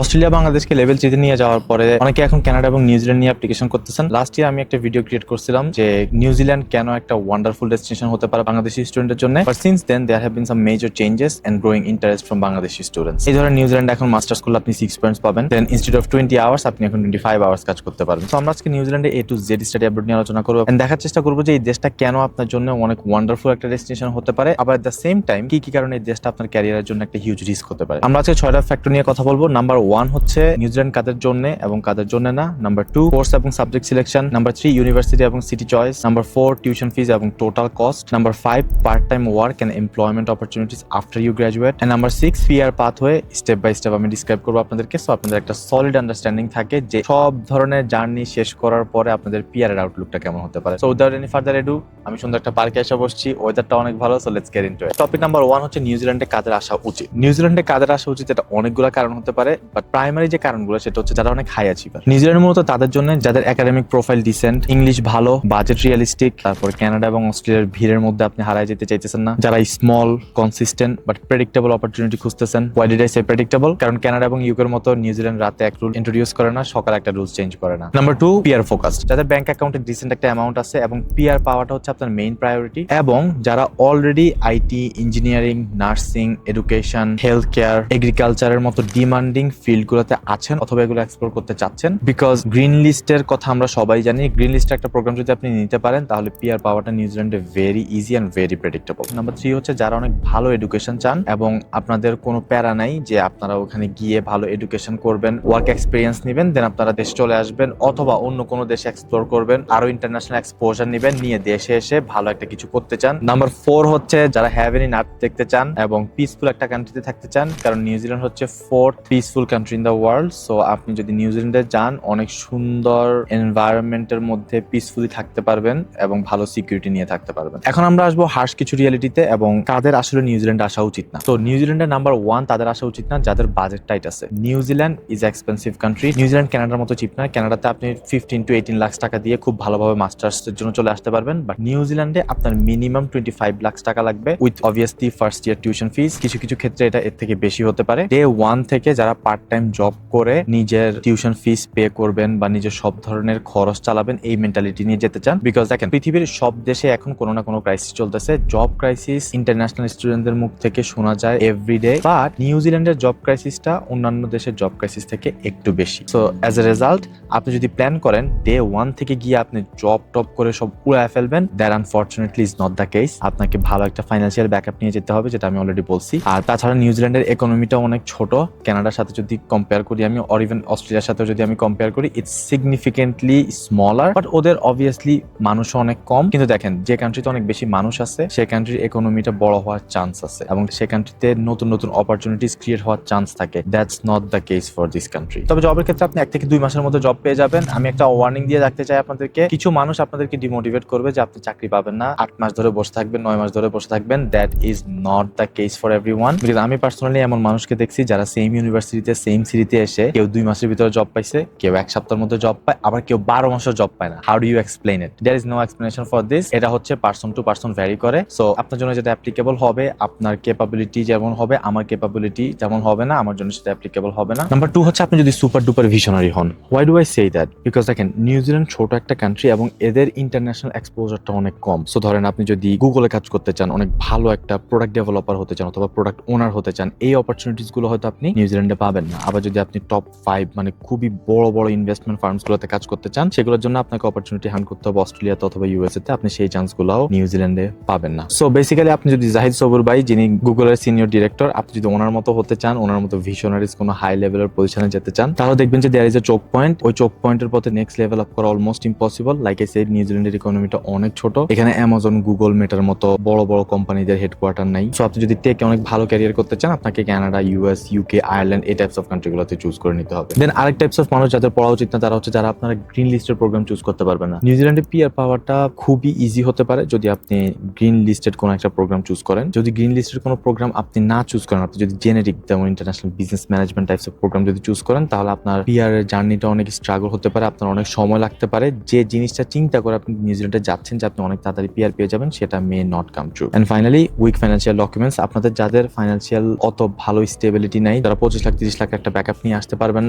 Australia বাংলাদেশকে level 3 তে নিয়ে যাওয়ার পরে অনেকে এখন কানাডা এবং নিউজিল্যান্ড নিয়ে অ্যাপ্লিকেশন করতেছেন। লাস্ট ইয়ার আমি একটা ভিডিও ক্রিয়েট করছিলাম যে নিউজিল্যান্ড কেন একটা ওয়ান্ডারফুল ডেস্টিনেশন হতে পারে বাংলাদেশি স্টুডেন্টের জন্য। But since then there have been some major changes and growing interest from Bangladeshi students. এই ধরনের নিউজিল্যান্ড এখন মাস্টার্স করলে আপনি 6 পয়েন্টস পাবেন, দেন ইনস্টিটিউট অফ 20 আওয়ার্স আপনি এখন 25 আওয়ার্স কাজ করতে পারবেন। সো আমরা আজকে নিউজিল্যান্ডে A to Z study update নিয়ে আলোচনা করবো এন্ড দেখার চেষ্টা করবো যে এই দেশটা কেন আপনার জন্য অনেক ওয়ান্ডারফুল একটা ডেস্টিনেশন হতে পারে, আবার এট দ্য সেম টাইম কি কি কারণে এই দেশটা আপনার ক্যারিয়ারের জন্য একটা হিউজ রিস্ক হতে পারে। আমরা আজকে 6টা ফ্যাক্টর নিয়ে কথা বলবো। নাম্বার 1 হচ্ছে নিউজিল্যান্ড কাদের জন্য এবং কাদের জন্য না। নাম্বার 2 কোর্স এবং সাবজেক্ট সিলেকশন। নাম্বার 3 ইউনিভার্সিটি এবং city choice. Number 4 tuition fees এবং total cost. Number 5 part time work and employment opportunities after you graduate. And number 6 PR pathway step by step আমি describe করবো আপনাদেরকে, so আপনাদের একটা solid understanding থাকে যে সব ধরনের জার্নি শেষ করার পরে আপনাদের পিআর এর আউটলুকটা কেমন হতে পারে। So without any further edu আমি সুন্দর একটা পার্কে এসে বসছি, ওয়েদারটা অনেক ভালো, so let's get into it. Topic number 1 হচ্ছে নিউজিল্যান্ডে কাদের আসা উচিত। নিউজিল্যান্ডে কাদের আসা উচিত এটা অনেকগুলো কারণ হতে পারে, বাট প্রাইমারি যে কারণগুলো সেটা হচ্ছে যারা অনেক হাই অ্যাচিভার। নিউজিল্যান্ড মূলত তাদের জন্য যাদের একাডেমিক প্রোফাইল ডিসেন্ট, ইংলিশ ভালো, বাজেট রিয়েলিস্টিক, তারপর কানাডা এবং অস্ট্রেলিয়ার ভিড়ের মধ্যে আপনি হারায় যেতে চাইতেছেন না, যারা small consistent but predictable opportunity খুঁজতেছেন। Why did I say predictable? কারণ কানাডা এবং ইউকের মতো নিউজিল্যান্ড রাতে এক রুল ইন্ট্রোডিউস করে না, সকালে একটা রুলস চেঞ্জ করে না। নাম্বার 2 পিআর ফোকাসড, যাদের ব্যাংক অ্যাকাউন্টে ডিসেন্ট একটা অ্যামাউন্ট আছে এবং পিআর পাওয়াটা হচ্ছে আপনার মেইন প্রায়োরিটি, এবং যারা already IT, engineering, nursing, education, health care, এগ্রিকালচারের মতো ডিমান্ডিং ফিল্ডগুলোতে আছেন অথবা এগুলো এক্সপ্লোর করতে চাচ্ছেন। বিকজ গ্রিন লিস্টের কথা আমরা সবাই জানি, গ্রিন লিস্টের একটা প্রোগ্রাম যদি আপনি নিতে পারেন তাহলে পিআর পাওয়াটা নিউজিল্যান্ডে very easy and very predictable. Number 3 হচ্ছে যারা অনেক ভালো এডুকেশন চান এবং আপনাদের কোনো প্যারা নাই যে আপনারা ওখানে গিয়ে ভালো এডুকেশন করবেন, ওয়ার্ক এক্সপিরিয়েন্স নেবেন, দেন আপনারা দেশে চলে আসবেন অথবা অন্য কোনো দেশে এক্সপ্লোর করবেন, আরো ইন্টারন্যাশনাল এক্সপোজার নেবেন, নিয়ে দেশে এসে ভালো একটা কিছু করতে চান। নাম্বার 4 হচ্ছে যারা হ্যাভেনি নার্থ দেখতে চান এবং পিসফুল একটা কান্ট্রিতে থাকতে চান, কারণ নিউজিল্যান্ড হচ্ছে 4th peaceful country in the world. So আপনি যদি নিউজিল্যান্ডে যান অনেক সুন্দর এনভায়রনমেন্টের মধ্যে পিসফুলি থাকতে পারবেন এবং ভালো সিকিউরিটি নিয়ে থাকতে পারবেন। এখন আমরা আসবো হার্শ কিছু রিয়ালিটিতে এবং কাদের আসলে নিউজিল্যান্ডে আসা উচিত না। তো নিউজিল্যান্ডের নাম্বার 1 তাদের আসা উচিত না যাদের বাজেট টাইট আছে। New Zealand is expensive country. New Zealand কানাডার মতো চিপ না। কানাডাতে আপনি 15 to 18 লাখ টাকা দিয়ে খুব ভালোভাবে মাস্টার্স এর জন্য চলে আসতে পারবেন, বাট নিউজিল্যান্ডে আপনার মিনিমাম 25 লাখ টাকা লাগবে with obviously first year tuition fees. কিছু কিছু ক্ষেত্রে এটা এর থেকে বেশি হতে পারে। ডে 1 থেকে যারা পার্ট টাইম জব করে নিজের টিউশন ফিস পে করবেন বা নিজের সব ধরনের খরচ চালাবেন, এই মেন্টালিটি নিয়ে যেতে চান। বিকজ দেখেন পৃথিবীর সব দেশে এখন কোনো না কোনো ক্রাইসিস চলতেছে, জব ক্রাইসিস ইন্টারন্যাশনাল স্টুডেন্টদের মুখ থেকে শোনা যায় এভরিডে, বাট নিউজিল্যান্ডের জব ক্রাইসিসটা অন্যান্য দেশের জব ক্রাইসিস থেকে একটু বেশি। সো অ্যাজ এ রেজাল্ট আপনি যদি প্ল্যান করেন ডে 1 থেকে গিয়ে আপনি জব টপ করে সব উড়ায় ফেলবেন, that unfortunately is not the case. আপনাকে ভালো একটা ফাইন্যান্সিয়াল ব্যাকআপ নিয়ে যেতে হবে, যেটা আমি অলরেডি বলছি। আর তাছাড়া নিউজিল্যান্ডের ইকোনমিটা অনেক ছোট, কানাডার সাথে যদি কম্পেয়ার করি আমি, অর ইভেন অস্ট্রেলিয়ার সাথে যদি আমি কম্পেয়ার করি, ইটস সিগনিফিকেন্টলি স্মলার, বাট ওদের অবভিয়াসলি মানুষও অনেক কম। কিন্তু দেখেন যে কান্ট্রিতে অনেক বেশি মানুষ আছে সে কান্ট্রির ইকোনমিটা বড় হওয়ার চান্স আছে এবং সে কান্ট্রিতে নতুন নতুন অপরচুনিটিস ক্রিয়েট হওয়ার চান্স থাকে। That's not the case for this country. তবে জবের ক্ষেত্রে আপনি 1 থেকে 2 মাসের মধ্যে জব পেয়ে যাবেন। আমি একটা ওয়ার্নিং দিয়ে রাখতে চাই আপনাদেরকে, কিছু মানুষ আপনাদেরকে ডিমোটিভেট করবে যে আপনি চাকরি পাবেন না, 8 মাস ধরে বসে থাকবেন, 9 মাস ধরে বসে থাকবেন। That is not the case for everyone. Because আমি পার্সোনালি এমন মানুষকে দেখছি যারা সেম ইউনিভার্সিটিতে সেম সিটিতে এসে কেউ 2 মাসের ভিতরে জব পাইছে, কেউ 1 সপ্তাহের মধ্যে জব পায়, আবার কেউ 12 মাসের জব পায় না। How do you explain it? There is no explanation for this. এটা হচ্ছে পার্সন টু পার্সন ভ্যারি করে। সো আপনার জন্য যেটা অ্যাপ্লিকেবল হবে, আপনার ক্যাপাবিলিটি যেমন হবে, আমার ক্যাপাবিলিটি যেমন হবে না, আমার জন্য সেটা অ্যাপ্লিকেবল হবে না। নাম্বার 2 হচ্ছে আপনি যদি সুপার ডুপার ভিশনারি হন। Why do I say that? Because দেখেন নিউজিল্যান্ড ছোট একটা কান্ট্রি এবং এদের ইন্টারন্যাশনাল এক্সপোজারটা অনেক কম। সো ধরেন আপনি যদি গুগলে কাজ করতে চান, অনেক ভালো একটা প্রোডাক্ট ডেভেলপার হতে চান অথবা প্রোডাক্ট ওনার হতে চান, এই অপরচুনিটিস গুলো হয়তো আপনি নিউজিল্যান্ডে পাবেন না। আবার যদি আপনি টপ 5 মানে খুবই বড় বড় ইনভেস্টমেন্ট ফার্মস গুলোতে কাজ করতে চান, সেগুলোর জন্য আপনাকে অপরচুনিটি হান্ট করতে হবে অস্ট্রেলিয়াতে অথবা ইউএসএ তে, আপনি সেই চান্স গুলাও নিউজিল্যান্ডে পাবেন না। সো বেসিক্যালি আপনি যদি জাহিদ সবুর ভাই, যিনি গুগলের সিনিয়র ডিরেক্টর, আপনি যদি ওনার মতো হতে চান, ওনার মতো ভিশনারিজ কোনো হাই লেভেলের পজিশনে যেতে চান, তাহলে দেখবেন যে there is a choke point. ওই চোক পয়েন্টের পথে নেক্সট লেভেল আপ করা almost impossible. Like I said, নিউজিল্যান্ডের ইকোনমিটা অনেক ছোট, এখানে অ্যামাজন, গুগল, মেটার মতো বড় বড় কোম্পানিদের হেডকোয়ার্টার নাই। সো আপনি যদি টেকে অনেক ভালো ক্যারিয়ার করতে চান, আপনাকে কানাডা, ইউএস, ইউকে, আয়ারল্যান্ড এই টাইপস অফ কান্ট্রিগুলোতে চুজ করে নিতে হবে। দেন আরেক টাইপস অফ মানুষ যাদের পড়া উচিত না, তারা হচ্ছে যারা আপনারা গ্রিন লিস্টের প্রোগ্রাম চুজ করতে পারবেন না। নিউজিল্যান্ডে পিআর পাওয়াটা খুবই ইজি হতে পারে যদি আপনি গ্রিন লিস্টেড কোনো একটা প্রোগ্রাম চুজ করেন। যদি গ্রিন লিস্টেড কোনো প্রোগ্রাম আপনি না চুজ করেন, আপনি যদি জেনেরিক যেমন international business management types of program যদি চুজ করেন, তাহলে আপনার পিআর এর জার্নিটা অনেক স্ট্রাগল হতে পারে, আপনার অনেক সময় লাগতে পারে। যে জিনিসটা চিন্তা করে আপনি নিউজিল্যান্ডে যাচ্ছেন যে আপনি অনেক তাড়াতাড়ি পিআর পেয়ে যাবেন, সেটা may not come true. And finally weak financial documents. আপনাদের যাদের ফাইন্যান্সিয়াল অত ভালো স্টেবিলিটি নাই, যারা 25 লাখ 30 লাখ চাকরি একটা ব্যাকআপ নিয়ে আসতে পারবেন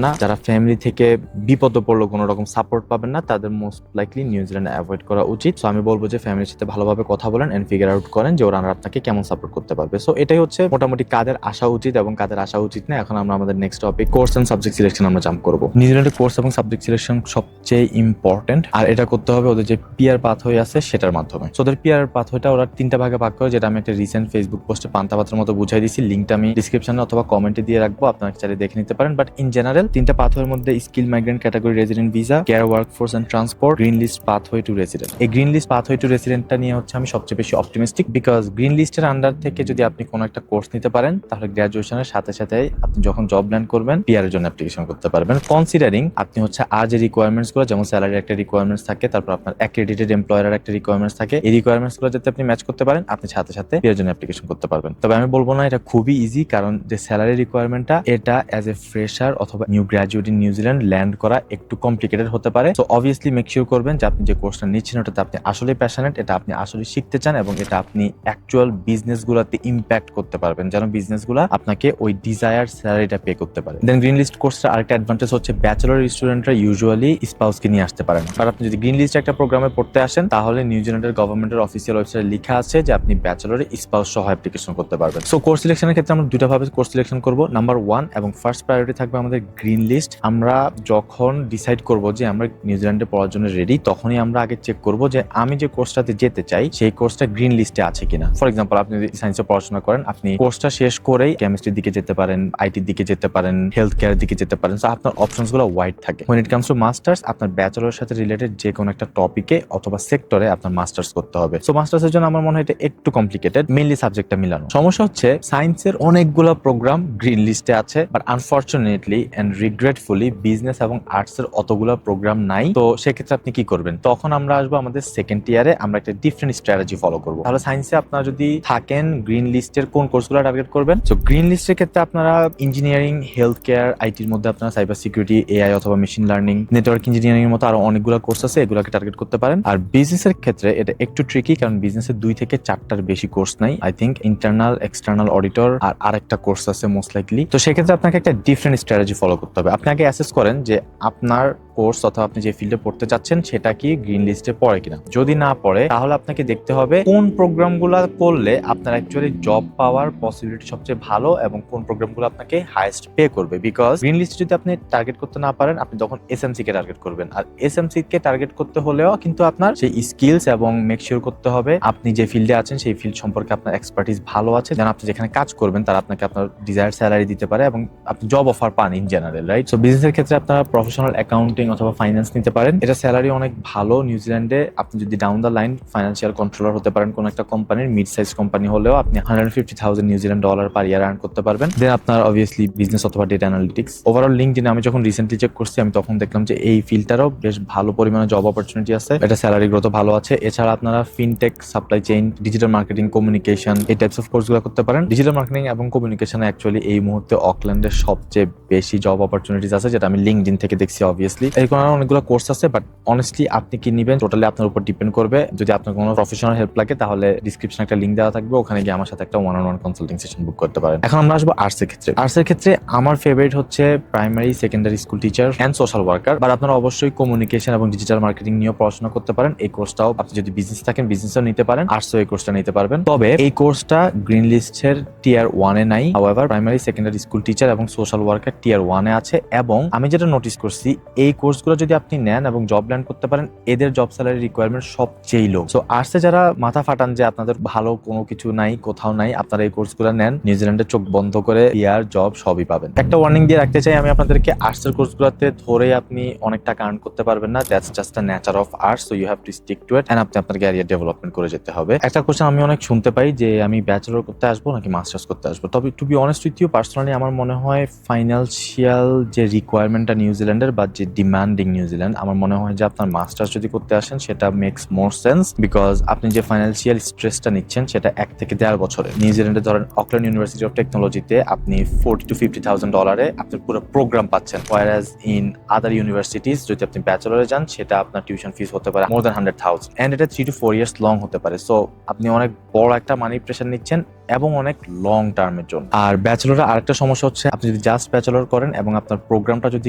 না, যারা ফ্যামিলি থেকে বিপদে পড়লো কোনো রকম সাপোর্ট পাবেন না, তাদের মোস্ট লাইকলি নিউজিল্যান্ড অ্যাভয়েড করা উচিত। সো আমি বলবো যে ফ্যামিলির সাথে ভালোভাবে কথা বলেন এন্ড ফিগার আউট করেন যে ওরা আপনাকে কেমন সাপোর্ট করতে পারবে। সো এটাই হচ্ছে মোটামুটি কাদের আসা উচিত এবং কাদের আসা উচিত না। এখন আমরা আমাদের next topic course and subject selection আমরা জাম্প করবো। নিউজিল্যান্ডের কোর্স এবং সাবজেক্ট সিলেকশন সবচেয়ে ইম্পর্টেন্ট, আর এটা করতে হবে ওদের যে পিআর পাথওয়ে আছে সেটার মাধ্যমে। সো ওদের পিআর পাথওয়েটা ওরা 3টা ভাগে ভাগ করে, যেটা আমি একটা রিসেন্ট ফেসবুক পোস্টে পান্তাপাত্রের মতো বুঝাই দিয়েছি। লিঙ্কটা আমি ডিসক্রিপশনে অথবা কমেন্টে দিয়ে রাখবো, আপনারা চাইলে দেখে নিতে পারেন। বাট ইন জেনারেল 3টা পাথওয়ের মধ্যে skill migrant category resident visa, care workforce and transport, green list pathway to resident. এই গ্রিন লিস্ট পাথওয়ে টু রেসিডেন্টটা নিয়ে হচ্ছে আমি সবচেয়ে বেশি অপটিমিস্টিক, বিকজ গ্রিন লিস্টের আন্ডার থেকে যদি আপনি কোনো একটা কোর্স নিতে পারেন তাহলে গ্র্যাজুয়েশনের সাথে সাথে আপনি যখন জব ল্যান্ড করবেন পিআর এর জন্য অ্যাপ্লিকেশন করতে পারবেন, কনসিডারিং আপনি হচ্ছে আর যে রিকোয়ারমেন্টস গুলো, যেমন স্যালারির একটা রিকোয়ারমেন্টস থাকে, তারপর আপনার অ্যাক্রেডিটেড এমপ্লয়ারের একটা রিকোয়ারমেন্টস থাকে, এই রিকোয়ারমেন্টস গুলো যাতে আপনি ম্যাচ করতে পারেন আপনি সাথে সাথে পিআর জন্য অ্যাপ্লিকেশন করতে পারবেন। তবে আমি বলবো না এটা খুবই ইজি, কারণ যে স্যালারি রিকোয়ারমেন্টটা এটা অ্যাজ এ ফ্রেশার অথবা new graduate in New Zealand land করা একটু কমপ্লিকেটেড হতে পারে। সো অবভিয়াসলি মেক শিওর করবেন যে আপনি যে কোর্সটা নিচ্ছেন ওটাতে আপনি আসলে প্যাশনেট, এটা আপনি আসলে শিখতে চান এবং এটা আপনি অ্যাকচুয়াল বিজনেস গুলাতে ইম্প্যাক্ট করতে পারবেন, যেন বিজনেস গুলা আপনাকে ওই ডিজায়ার স্যালারিটা পে করতে পারে। দেন গ্রিন লিস্ট কোর্সটা আরেকটা অ্যাডভান্টেজ হচ্ছে ব্যাচেলর স্টুডেন্টরা ইউজুয়ালি স্পাউসকে নিয়ে আসতে পারেন। আর আপনি যদি গ্রিন লিস্ট একটা প্রোগ্রামে পড়তে আসেন তাহলে নিউজিল্যান্ডের গভর্নমেন্টের অফিসিয়াল ওয়েবসাইটে লেখা আছে যে আপনি ব্যাচেলরে স্পাউস সহ অ্যাপ্লিকেশন করতে পারবেন। সো কোর্স সিলেকশনের ক্ষেত্রে আমরা দুটা ভাবে কোর্স সিলেকশন করব। নাম্বার 1 এবং ফার্স্ট প্রায়োরিটি থাকবে আমাদের গ্রিন লিস্ট। আমরা যখন ডিসাইড করব যে আমরা নিউজিল্যান্ডে পড়ার জন্য রেডি, তখনই আমরা আগে চেক করব যে আমি যে কোর্সটাতে যেতে চাই সেই কোর্সটা গ্রিন লিস্টে আছে কিনা। ফর এক্সাম্পল, আপনি যদি সায়েন্সে পড়াশোনা করেন, আপনি কোর্সটা শেষ করেই কেমিস্ট্রির দিকে যেতে পারেন, আইটির দিকে যেতে পারেন, হেলথ কেয়ারের দিকে যেতে পারেন। সো আপনার অপশনস গুলো ওয়াইড থাকে। When it comes to masters, আপনার ব্যাচেলরের সাথে রিলেটেড যে কোনো একটা টপিকে অথবা সেক্টরে আপনার মাস্টার্স করতে হবে। সো মাস্টার্সের জন্য আমার মনে হয় এটা একটু কমপ্লিকেটেড, মেইনলি সাবজেক্টটা মিলানো। সমস্যা হচ্ছে সায়েন্সের অনেকগুলো প্রোগ্রাম গ্রিন লিস্টে আছে, but unfortunately and regretfully business এবং আর্টস এর অতগুলো প্রোগ্রাম নাই। তো সেক্ষেত্রে আপনি কি করবেন? তখন আমরা আসবো আমাদের সেকেন্ড ইয়ারে, আমরা একটা ডিফারেন্ট স্ট্র্যাটেজি ফলো করবো। তাহলে সায়েন্সে আপনারা যদি থাকেন গ্রিন লিস্টের কোন কোর্সগুলো টার্গেট করবেন? সো গ্রিন লিস্টের ক্ষেত্রে আপনারা ইঞ্জিনিয়ারিং, হেলথ কেয়ার, আইটির মধ্যে আপনারা সাইবার সিকিউরিটি, এআই অথবা মেশিন লার্নিং, নেটওয়ার্ক ইঞ্জিনিয়ারিং এর মতো আরো অনেকগুলো কোর্স আছে, এগুলোকে টার্গেট করতে পারেন। আর বিজনেসের ক্ষেত্রে এটা একটু ট্রিকি, কারণ বিজনেসের 2 থেকে 4টার বেশি কোর্স নাই। I think internal, external auditor আর আরেকটা কোর্স আছে মোস্ট লাইকলি। তো সেক্ষেত্রে আপনাকে একটা ডিফারেন্ট স্ট্র্যাটেজি ফলো করতে হবে। আপনি আগে অ্যাসেস করেন যে আপনার কোর্স অথবা আপনি যে ফিল্ডে পড়তে চাচ্ছেন সেটা কি গ্রিন লিস্টে পড়ে কিনা। যদি না পড়ে তাহলে আপনাকে দেখতে হবে কোন প্রোগ্রামগুলো করলে আপনার অ্যাকচুয়ালি জব পাওয়ার পসিবিলিটি সবচেয়ে ভালো এবং কোন প্রোগ্রামগুলো আপনাকে হাইয়েস্ট পে করবে। বিকজ গ্রিন লিস্ট যদি আপনি টার্গেট করতে না পারেন, আপনি তখন এসএমসি কে টার্গেট করবেন। আর এসএমসি কে টার্গেট করতে হলেও কিন্তু আপনার সেই স্কিলস এবং মেক শিওর করতে হবে আপনি যে ফিল্ডে আছেন সেই ফিল্ড সম্পর্কে আপনার এক্সপার্টিস ভালো আছে, যেন আপনি যেখানে কাজ করবেন তারা আপনাকে আপনার ডিজায়ার স্যালারি দিতে পারে এবং আপনি জব অফার পান ইন জেনারেল, রাইট? সো বিজনেসের ক্ষেত্রে আপনারা প্রফেশনাল অ্যাকাউন্টিং অথবা ফাইন্যান্স নিতে পারেন। এটা স্যালারি অনেক ভালো নিউজিল্যান্ডে। আপনি যদি down the line financial controller হতে পারেন কোন একটা কোম্পানির, মিড সাইজ কোম্পানি হলেও আপনি $150,000 নিউজিল্যান্ড ডলার পার ইয়ার আর্ন করতে পারবেন। দেন আপনার অবভিয়াসলি বিজনেস অথবা ডেটা অ্যানালিটিক্স। ওভারঅল লিঙ্কডইনে আমি যখন রিসেন্টলি চেক করছি আমি তখন দেখলাম যে এই ফিল্ডটারও বেশ ভালো পরিমাণে জব অপরচুনিটি আছে, এটা স্যালারি গ্রোথ ভালো আছে। এছাড়া আপনারা fintech, supply chain, digital marketing, communication এই টাইপস অফ কোর্সগুলো করতে পারেন। ডিজিটাল মার্কেটিং এবং কমিউনিকেশনে অ্যাকচুয়ালি এই মুহূর্তে অকল্যান্ডের সবচেয়ে বেশি জব অপরচুনিটিস আছে, যেটা আমি লিঙ্কডইন থেকে দেখছি। অবভিয়াসলি এরকম অনেকগুলো কোর্স আছে, বাট অনেস্টলি আপনি কি নিবেন টোটালি আপনার উপর ডিপেন্ড করবে। যদি আপনার কোনো প্রফেশনাল হেল্প লাগে তাহলে ডিসক্রিপশনে একটা লিঙ্ক দেওয়া থাকবে, ওখানে গিয়ে আমার সাথে একটা ওয়ান-অন-ওয়ান কনসাল্টিং সেশন বুক করতে পারেন। এখন আমরা আসবো আর্টস এর ক্ষেত্রে। আর্টস এর ক্ষেত্রে আমার ফেভারিট হচ্ছে primary, secondary school teacher and social worker. But আপনারা অবশ্যই কমিউনিকেশন এবং ডিজিটাল মার্কেটিং নিয়ে পড়াশোনা করতে পারেন। এই কোর্সটাও আপনি যদি বিজনেস থাকেন বিজনেসও নিতে পারেন, আর্টসও এই কোর্সটা নিতে পারবেন। তবে এই কোর্সটা গ্রিন লিস্টের টিয়ার 1 এ নাই। However primary, secondary school teacher এবং সোশ্যাল ওয়ার্কার টিয়ার 1 এ আছে। এবং আমি যেটা নোটিস করছি এই কোর্সগুলো যদি আপনি নেন এবং জব ল্যান্ড করতে পারেন, এদের জব স্যালারি রিকোয়ারমেন্ট সবচেয়ে লো। সো আর্টসে যারা মাথা ফাটান যে আপনাদের ভালো কোনো কিছু নাই, কোথাও নাই, আপনারা এই কোর্সগুলো নেন, নিউজিল্যান্ডে চোখ বন্ধ করে ইয়ার জব সবই পাবেন। একটা ওয়ার্নিং দিয়ে রাখতে চাই আমি আপনাদেরকে, আর্টসের কোর্সগুলোতে ধরে আপনি অনেক টাকা আর্ন করতে পারবেন না। That's just the nature of arts. So you have to stick to it and আপনি আপনার ক্যারিয়ার ডেভেলপমেন্ট করে যেতে হবে। একটা কোশ্চেন আমি অনেক শুনতে পাই যে আমি ব্যাচেলর করতে আসবো নাকি মাস্টার্স করতে আসবো। তবে to be honest with you, personally আমার মনে হয় ফাইন্যান্সিয়াল যে রিকোয়ারমেন্টটা নিউজিল্যান্ডের বা যে ডিমান্ডিং নিউজিল্যান্ড, আমার মনে হয় যে আপনার মাস্টার্স যদি করতে আসেন সেটা মেক্স মোর সেন্স। বিকজ আপনি যে ফাইন্যান্সিয়াল স্ট্রেসটা নিচ্ছেন সেটা 1 থেকে 1.5 বছরে। নিউজিল্যান্ডে ধরেন অকল্যান্ড ইউনিভার্সিটি অফ টেকনোলজিতে আপনি $40,000 to $50,000 আপনি পুরো প্রোগ্রাম পাচ্ছেন। Whereas in other universities যদি আপনি ব্যাচেলরে যান সেটা আপনার টিউশন ফিস হতে পারে more than 100,000 and এটা 3 to 4 years লং হতে পারে। সো আপনি অনেক বড় একটা মানি প্রেশার নিচ্ছেন এবং অনেক লং টার্মের জন্য। আর ব্যাচেলরে আরেকটা সমস্যা হচ্ছে, আপনি যদি জাস্ট ব্যাচেলর করেন এবং আপনার প্রোগ্রামটা যদি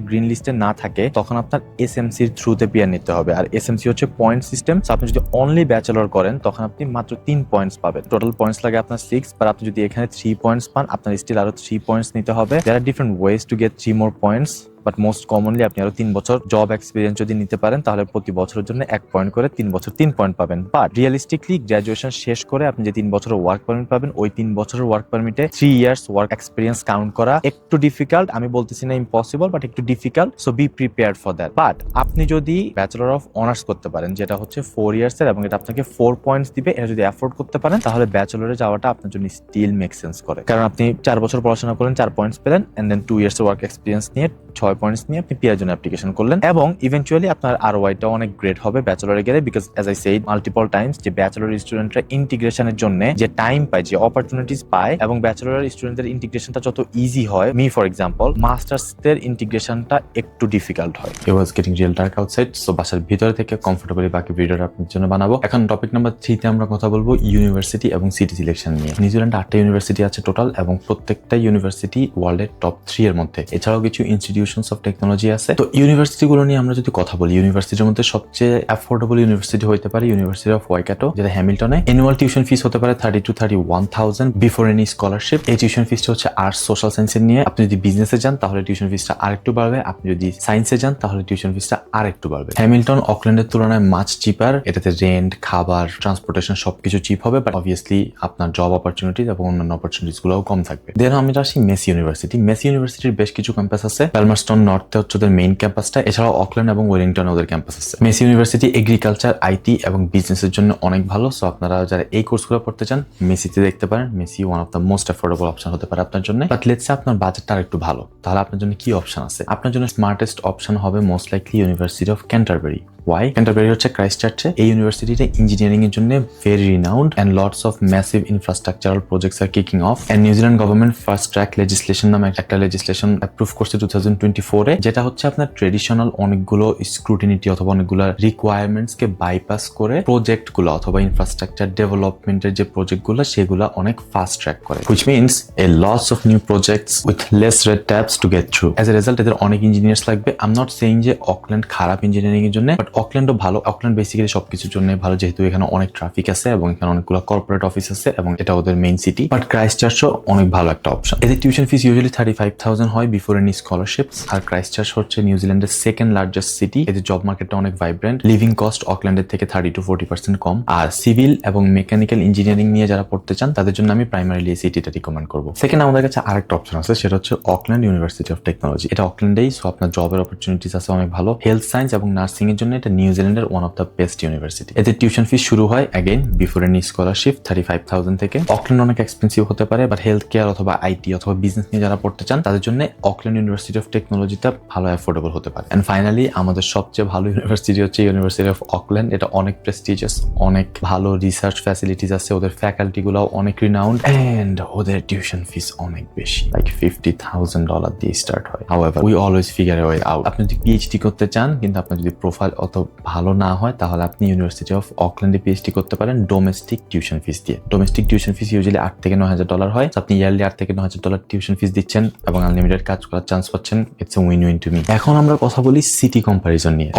গ্রিন লিস্টে না থাকে, তখন আপনার এসএমসির থ্রুতে পিআর নিতে হবে। আর এসএমসি হচ্ছে পয়েন্ট সিস্টেম। আপনি যদি অনলি ব্যাচেলর করেন তখন আপনি মাত্র 3 পয়েন্টস পাবেন। টোটাল পয়েন্টস লাগে আপনার 6, বাট আপনি যদি এখানে 3 পয়েন্টস পান, আপনার স্টিল আরো 3 পয়েন্টস নিতে হবে। There are different ways to get 3 more points, but most commonly আপনি আরো 3 বছর জব এক্সপিরিয়েন্স যদি নিতে পারেন, তাহলে প্রতি বছরের জন্য 1 পয়েন্ট করে 3 বছর 3 পয়েন্ট পাবেন। বাট রিয়েলিস্টিকলি গ্র্যাজুয়েশন শেষ করে আপনি যে 3 বছরের ওয়ার্ক পারমিট পাবেন, ওই 3 বছরের ওয়ার্ক পারমিটে 3 ইয়ার্স ওয়ার্ক এক্সপিরিয়েন্স কাউন্ট করা একটু ডিফিকাল্ট। আমি বলতেছি না ইম্পসিবল, বাট একটু difficult. So be prepared for that. But আপনি যদি ব্যাচেলর অফ অনার্স করতে পারেন, যেটা হচ্ছে 4 ইয়ার্সের এবং এটা আপনাকে 4 পয়েন্টস দিবে, এটা যদি অ্যাফোর্ড করতে পারেন, তাহলে ব্যাচেলরে যাওয়াটা আপনার জন্য স্টিল মেক সেন্স করে। কারণ আপনি 4 বছর পড়াশোনা করলেন, 4 পয়েন্টস পেলেন, and then 2 years work experience নিয়ে 6 পয়েন্টস নিয়ে আপনি পিআর জন্য অ্যাপ্লিকেশন করলেন, এবং ইভেন্চুয়ালি আপনার আরওআইটা অনেক গ্রেট হবে ব্যাচেলরে গেলে। Because as I said multiple Times, যে ব্যাচেলর স্টুডেন্টরা ইন্টিগ্রেশনের জন্য যে টাইম পায়, যে অপরচুনিটিস পায়, এবং ব্যাচেলর স্টুডেন্টদের ইন্টিগ্রেশনটা যত ইজি হয়, মি ফর এক্সাম্পল মাস্টার্সদের ইন্টিগ্রেশনটা একটু ডিফিকাল্ট হয়। It was getting real dark outside, so বাসার ভিতরে থেকে কমফোর্টেবলি বাকি ভিডিওটা আপনার জন্য বানাবো। এখন টপিক নাম্বার 3 তে আমরা কথা বলবো ইউনিভার্সিটি এবং সিটি সিলেকশন নিয়ে। নিউজিল্যান্ডে 8টা ইউনিভার্সিটি আছে টোটাল, এবং প্রত্যেকটা ইউনিভার্সিটি ওয়ার্ল্ডের টপ 3 এর মধ্যে। এছাড়াও কিছু ইনস্টিটিউশনস অফ টেকনোলজি আছে। তো ইউনিভার্সিটি গুলো নিয়ে আমরা যদি কথা বলি, ইউনিভার্সিটির মধ্যে সবচেয়ে অ্যাফোর্ডেবল ইউনিভার্সিটি হতে পারে ইউনিভার্সিটি অফ ওয়াইকাটো, যেটা হ্যামিল্টনে। অ্যানুয়াল টিউশন ফিস হতে পারে 30 to 31,000 বিফোর এনি স্কলারশিপ। এই টিউশন ফিসটা হচ্ছে আর্টস সোশ্যাল সায়েন্সের নিয়ে। আপনি যদি বিজনেসে যান তাহলে টিউশন ফিসটা আরেকটু বাড়বে, আপনি যদি সায়েন্সে যান তাহলে টিউশন ফিসটা আরেকটু বাড়বে। হ্যামিল্টন অকল্যান্ডের তুলনায় মাচ চিপার। এটাতে রেন্ট, খাবার, ট্রান্সপোর্টেশন সবকিছু চিপ হবে, বাট অবভিয়াসলি আপনার জব অপরচুনিটিজ এবং অন্যান্য অপরচুনিটিস গুলোও কম থাকবে। দেন আমি আসি মেসি ইউনিভার্সিটি। মেসি ইউনিভার্সিটির বেশ কিছু ক্যাম্পাস আছে। প্যালমারস্টন নর্থে হচ্ছে ওদের মেইন ক্যাম্পাসটা, এছাড়াও অকল্যান্ড এবং ওয়েলিংটনে ওদের ক্যাম্পাস আছে। মেসি ইউনিভার্সিটি এগ্রিকালচার, আইটি এবং বিজনেসের জন্য অনেক ভালো। সো আপনারা যারা এই কোর্সগুলো পড়তে চান, মেসিতে দেখতে পারেন। Messi one of the most affordable option হতে পারে আপনার জন্য। বাট লেটস সে আপনার বাজেটটা আরেকটু ভালো, তাহলে আপনার জন্য কি অপশন আছে? আপনার জন্য স্মার্টেস্ট অপশন হবে most likely university of Canterbury. Why? Canterbury হচ্ছে ক্রাইস্ট চার্চে। এই ইউনিভার্সিটিতে ইঞ্জিনিয়ারিং এর জন্য very renowned, and lots of massive infrastructural projects are kicking off. And New Zealand government fast track legislation নামে একটা লেজিসলেশন অ্যাপ্রুভ করছে 2024 এ, যেটা হচ্ছে আপনার ট্রেডিশনাল অনেকগুলো স্ক্রুটিনিটি অথবা অনেকগুলো রিকোয়ারমেন্টস কে বাইপাস করে প্রজেক্ট গুলো অথবা ইনফ্রাস্ট্রাকচার ডেভেলপমেন্টের যে প্রজেক্ট গুলো সেগুলো অনেক ফাস্ট ট্র্যাক করে, which means a lots of new projects with less red taps to get through. As a result এদের অনেক ইঞ্জিনিয়ার্স লাগবে। আই এম নট সেইং যে অকল্যান্ড খারাপ ইঞ্জিনিয়ারিং এর জন্য, বাট অকল্যান্ডও ভালো। অকল্যান্ড বেসিক্যালি সবকিছুর জন্য ভালো, যেহেতু এখানে অনেক ট্রাফিক আছে এবং এখানে অনেকগুলো কর্পোরেট অফিস আছে এবং এটা ওদের মেইন সিটি। বাট ক্রাইস্ট চার্চও অনেক ভালো একটা অপশন। এদের টিউশন ফিস ইউজুয়ালি 35,000 হয় বিফোর এনি স্কলারশিপস। আর ক্রাইস্ট চার্চ হচ্ছে নিউজিল্যান্ডের সেকেন্ড লার্জেস্ট সিটি। এদের জব মার্কেটটা অনেক ভাইব্রেন্ট। লিভিং কস্ট অকল্যান্ডের থেকে 30 to 40% কম। আর সিভিল এবং মেকানিক্যাল ইঞ্জিনিয়ারিং নিয়ে যারা পড়তে চান তাদের জন্য আমি প্রাইমারিলি এই সিটিটা রিকমেন্ড করবো। সেকেন্ড আমাদের কাছে আরেকটা অপশন আছে, সেটা হচ্ছে অকল্যান্ড ইউনিভার্সিটি অফ টেকনোলজি। এটা অকল্যান্ডেই, সো আপনার জবের অপরচুনিটিস আছে অনেক ভালো। হেলথ সায়েন্স এবং নার্সিং এর জন্য এটা নিউজিল্যান্ডের one of the best university. এদের টিউশন ফিস শুরু হয় অ্যাগেন বিফোর এনি স্কলারশিপ 35,000 থেকে। অকল্যান্ড অনেক এক্সপেন্সিভ হতে পারে, বাট হেলথ কেয়ার অথবা আইটি অথবা বিজনেস নিয়ে যারা পড়তে চান তাদের জন্য অকল্যান্ড ইউনিভার্সিটি অফ টেকনোলজিটা ভালো অ্যাফোর্ডেবল হতে পারে। এন্ড ফাইনালি আমাদের সবচেয়ে ভালো ইউনিভার্সিটি হচ্ছে ইউনিভার্সিটি অফ অকল্যান্ড। এটা অনেক প্রেস্টিজিয়াস, অনেক ভালো রিসার্চ ফ্যাসিলিটিস আছে, ওদের ফ্যাকাল্টি গুলো অনেক রিনাউন্ড, এন্ড ওদের টিউশন ফিস অনেক বেশি, লাইক $50,000 দিয়ে স্টার্ট হয়। However we always figure a way out. আপনি যদি পিএইচডি করতে চান কিন্তু আপনার যদি প্রোফাইল অত ভালো না হয়, তাহলে আপনি ইউনিভার্সিটি অফ অকল্যান্ডে পিএইচডি করতে পারেন ডোমেস্টিক টিউশন ফিস দিয়ে। ডোমেস্টিক টিউশন ফিস ইউজুয়ালি $8,000 থেকে $9,000 হয়। আপনি ইয়ারলি $8,000 থেকে $9,000 টিউশন ফিস দিচ্ছেন এবং আনলিমিটেড কাজ করার চান্স পাচ্ছেন। It's a win win to me. এখন আমরা কথা বলি সিটি কম্পারিজন নিয়ে।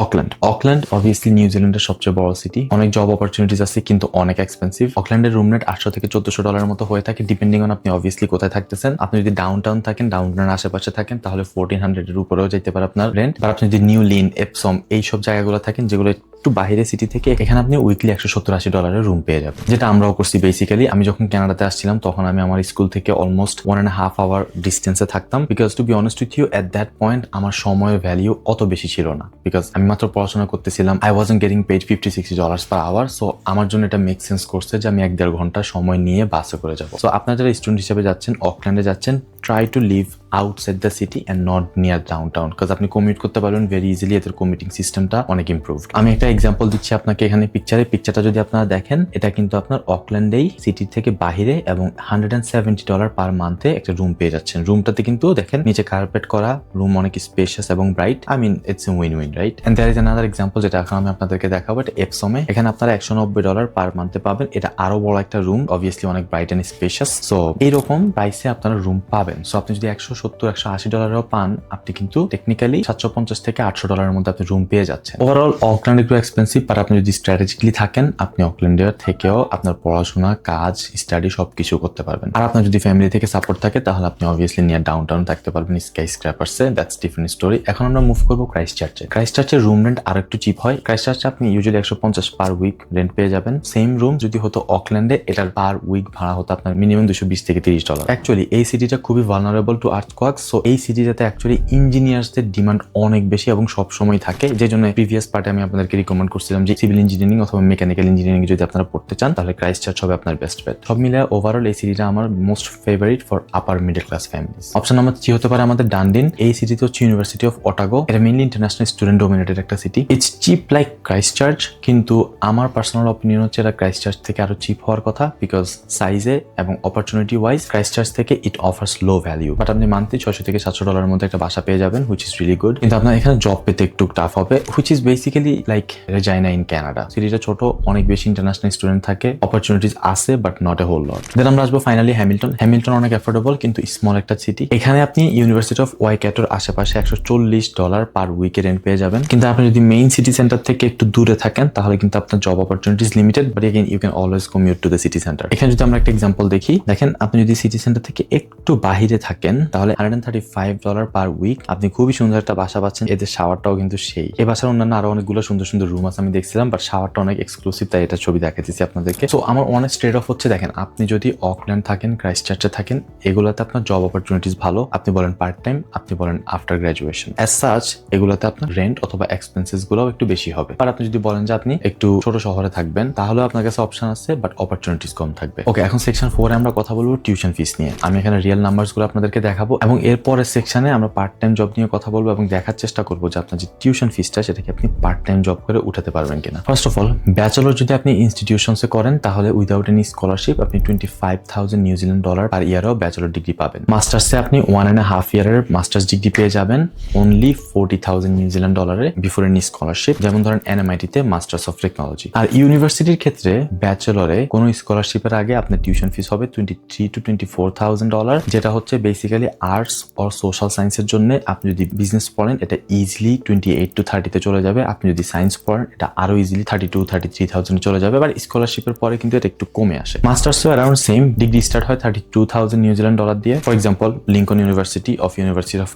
অকল্যান্ড অবভিয়াসলি নিউজিল্যান্ডের সবচেয়ে বড় সিটি, অনেক জব অপরচুনিটিস আছে কিন্তু অনেক এক্সপেন্সিভ। অকল্যান্ডের রুম রেট $800 থেকে $1,400 মতো হয়ে থাকে, ডিপেন্ডিং অন আপনি অবভিয়াসলি কোথায় থাকতেছেন। আপনি যদি ডাউনটাউন থাকেন, ডাউনটাউনের আশেপাশে থাকেন, তাহলে $1,400 এর উপরেও যেতে পারে আপনার রেন্ট। আর আপনি যদি নিউ লিন, এপসম এইসব জায়গাগুলো থাকেন যেগুলো একটু বাইরে সিটি থেকে, এখানে আপনি উইকলি $170-80 রুম পেয়ে যাবেন, যেটা আমরাও করছি বেসিক্যালি। আমি যখন কানাডাতে আসছিলাম তখন আমি আমার স্কুল থেকে অলমোস্ট 1.5 hour ডিস্টেন্সে থাকতাম, because to be honest with you at that point আমার সময়ের ভ্যালিউ অত বেশি ছিল না, বিকজ আমি মাত্র পড়াশোনা করতেছিলাম। I wasn't getting paid $50-60 per hour. So আমার জন্য এটা মেক সেন্স করছে যে আমি 1-1.5 ঘন্টা সময় নিয়ে বাসে করে যাবো। সো আপনারা যারা স্টুডেন্ট হিসেবে যাচ্ছেন, অকল্যান্ডে যাচ্ছেন, try to leave outside the city and not near downtown, because আপনি কমিউট করতে পারবেন ভেরি ইজিলি। এদের কমিউটিং সিস্টেমটা অনেক ইম্প্রুভড। আমি একটা এক্সাম্পল দিচ্ছি আপনাকে এখানে পিকচারটা যদি আপনারা দেখেন, এটা কিন্তু আপনার অকল্যান্ডেই সিটি থেকে বাহিরে এবং $170 পার মান্থে একটা রুম পেয়ে যাচ্ছেন। রুমটাতে কিন্তু দেখেন নিচে কার্পেট করা, রুম অনেক স্পেশিয়াস এবং bright. I mean it's a win win, right? And there is another example যেটা এখন আমি আপনাদেরকে দেখাবো। এটা এপসমে, এখানে আপনারা $190 পার মান্থে পাবেন। এটা আরো বড় একটা রুম, অবভিয়াসলি অনেক ব্রাইট এন্ড স্পেশিয়াস। সো এইরকম প্রাইসে আপনারা রুম পাবেন। সো আপনি যদি $170-180 পান, আপনি কিন্তু টেকনিক্যালি $750 থেকে $800 মধ্যে আপনি রুম পেয়ে যাচ্ছেন। ওভারঅল অকল্যান্ড একটু এক্সপেন্সিভ, বাট আপনি যদি স্ট্র্যাটেজিক্যালি থাকেন, আপনি অকল্যান্ডের থেকেও আপনার পড়াশোনা, কাজ, স্টাডি সবকিছু করতে পারবেন। আর আপনার যদি ফ্যামিলি থেকে সাপোর্ট থাকে, তাহলে আপনি অবভিয়াসলি নিয়ে ডাউনটাউন থাকতে পারবেন, স্কাই স্ক্র্যাপার্সে। That's different story. এখন আমরা মুভ করবো ক্রাইস্টচার্চে। ক্রাইস্টচার্চের রুম রেন্ট আর একটু চিপ হয়। ক্রাইস্টচার্চে আপনি ইউজুয়ালি $150 পার উইক রেন্ট পেয়ে যাবেন। সেম রুম যদি হতো অকল্যান্ডে, এটার পার উইক ভাড়া হতো আপনার মিনিমাম $220 থেকে $30। অ্যাকচুয়ালি এই সিটিটা খুবই ভালনারেবল টু আর্থকোয়াকস। সো এই সিটিটাতে অ্যাকচুয়ালি ইঞ্জিনিয়ার্সদের ডিমান্ড অনেক বেশি এবং সব সময় থাকে, যে জন্য প্রিভিয়াস পার্টে আমি আপনাদেরকে রিকমেন্ড করছিলাম যে সিভিল ইঞ্জিনিয়ারিং অথবা মেকানিক্যাল ইঞ্জিনিয়ারিং যদি আপনারা পড়তে চান, তাহলে ক্রাইস্টচার্চ হবে আপনার বেস্ট বেট। সব মিলে ওভারঅল এই সিটিটা আমার most favourite for upper middle class families. Option number 3 হতে পারে আমাদের ডান্ডিন। এই সিটিতে হচ্ছে ইউনিভার্সিটি অফ অটাগো। এটা মেইনলি ইন্টারন্যাশনাল স্টুডেন্ট ডোমিনেটেড একটা city. It's cheap like Christchurch, কিন্তু আমার পার্সোনাল অপিনিয়ন হচ্ছে এটা ক্রাইস্টচার্চ থেকে আরো চিপ হওয়ার কথা, বিকজ সাইজে এবং অপরচুনিটি ওয়াইজ ক্রাইস্টচার্চ থেকে ইট অফার্স লো ভ্যালিউ। বাট আপনি মান্থলি $600 থেকে $700 মধ্যে একটা বাসা পেয়ে যাবেন, হুইচ ইজ রিয়েলি গুড। কিন্তু আপনার এখানে জব পেতে একটু টাফ হবে, which is basically like Regina in Canada. সিটিটা ছোট, অনেক বেশি ইন্টারন্যাশনাল স্টুডেন্ট থাকে, অপরচুনিটিস আছে but not a whole lot. Then আমরা আসবো ফাইনালি হ্যামিল্টন। হ্যামিল্টন অনেক অ্যাফোর্ডেবল কিন্তু স্মল একটা সিটি। এখানে আপনি ইউনিভার্সিটি অফ ওয়াইকাটোর আশেপাশে $140 পার উইকে রেন্ট পেয়ে যাবেন। কিন্তু আপনি যদি মেইন সিটি সেন্টার থেকে একটু দূরে থাকেন, তাহলে কিন্তু আপনার job opportunities limited, but again you can always commute to the city centre. এখানে যদি আমরা একটা এক্সাম্পল দেখি, দেখেন আপনি যদি সিটি সেন্টার থেকে একটু বাহিরে থাকেন, তাহলে $135 পার উইক আপনি খুবই সুন্দর একটা বাসা পাচ্ছেন। এদের শাওয়ারটাও কিন্তু সেই। এই বাসার অন্যান্য আরো অনেকগুলো সুন্দর সুন্দর রুম আছে আমি দেখছিলাম, বাট শাওয়ারটা অনেক এক্সক্লুসিভ, তাই এটা ছবি দেখাচ্ছি আপনাদেরকে। সো আমার অনেক ট্রেড অফ হচ্ছে, দেখেন আপনি যদি অকল্যান্ড থাকেন, ক্রাইস্টচার্চে থাকেন, এগুলোতে আপনার জব অপরচুনিটিস ভালো। আপনি বলেন পার্ট টাইম, আপনি বলেন আফটার গ্রাজুয়েশন, অ্যাজ সাচ এগুলোতে আপনার রেন্ট অথবা এক্সপেন্সেস গুলোও একটু বেশি হবে। আর আপনি যদি বলেন যে আপনি একটু ছোট শহরে থাকবেন, তাহলে আপনার কাছে অপশন আছে, বাট অপরচুনিটিস কম থাকবে। ওকে, এখন সেকশন 4 আমরা কথা বলবো টিউশন ফিস নিয়ে। আমি এখানে রিয়েল নাম্বারস গুলো আপনাদেরকে দেখাবো এবং এরপরের সেকশনে আমরা পার্ট টাইম জব নিয়ে কথা বলবো এবং দেখার চেষ্টা করবো যে আপনার যে টিউশন ফিসটা সেটাকে আপনি পার্ট টাইম জব করে উঠাতে পারবেন কিনা। ফার্স্ট অফ অল, ব্যাচেলর যদি আপনি ইনস্টিটিউশনসে করেন, তাহলে উইদাউট এনি স্কলারশিপ আপনি $25,000 পার ইয়ারও ব্যাচেলর ডিগ্রি পাবেন। মাস্টার্সে আপনি 1.5 ইয়ারের মাস্টার্স ডিগ্রি পেয়ে যাবেন অনলি $40,000 বিফোর এনি স্কলারশিপ, যেমন ধরেন NMIT তে মাস্টার্স অফ টেকনোলজি। আর ইউনিভার্সিটির ক্ষেত্রে ব্যাচেলরে কোনো স্কলারশিপের আগে আপনার টিউশন ফিস হবে $23,000 to $24,000, যেটা হচ্ছে বেসিক্যালি আর্টস অর সোশ্যাল সায়েন্সের জন্য। আপনি যদি বিজনেস পড়েন, এটা ইজিলি 28 to 30 চলে যাবে। আপনি যদি সায়েন্স পড়েন, এটা আরো ইজিলি 32,000-33,000 চলে যাবে। আবার স্কলারশিপের পরে কিন্তু এটা একটু কমে আসে। মাস্টার্সও অ্যারাউন্ড সেম, ডিগ্রি স্টার্ট হয় $32,000 দিয়ে, for example Lincoln university of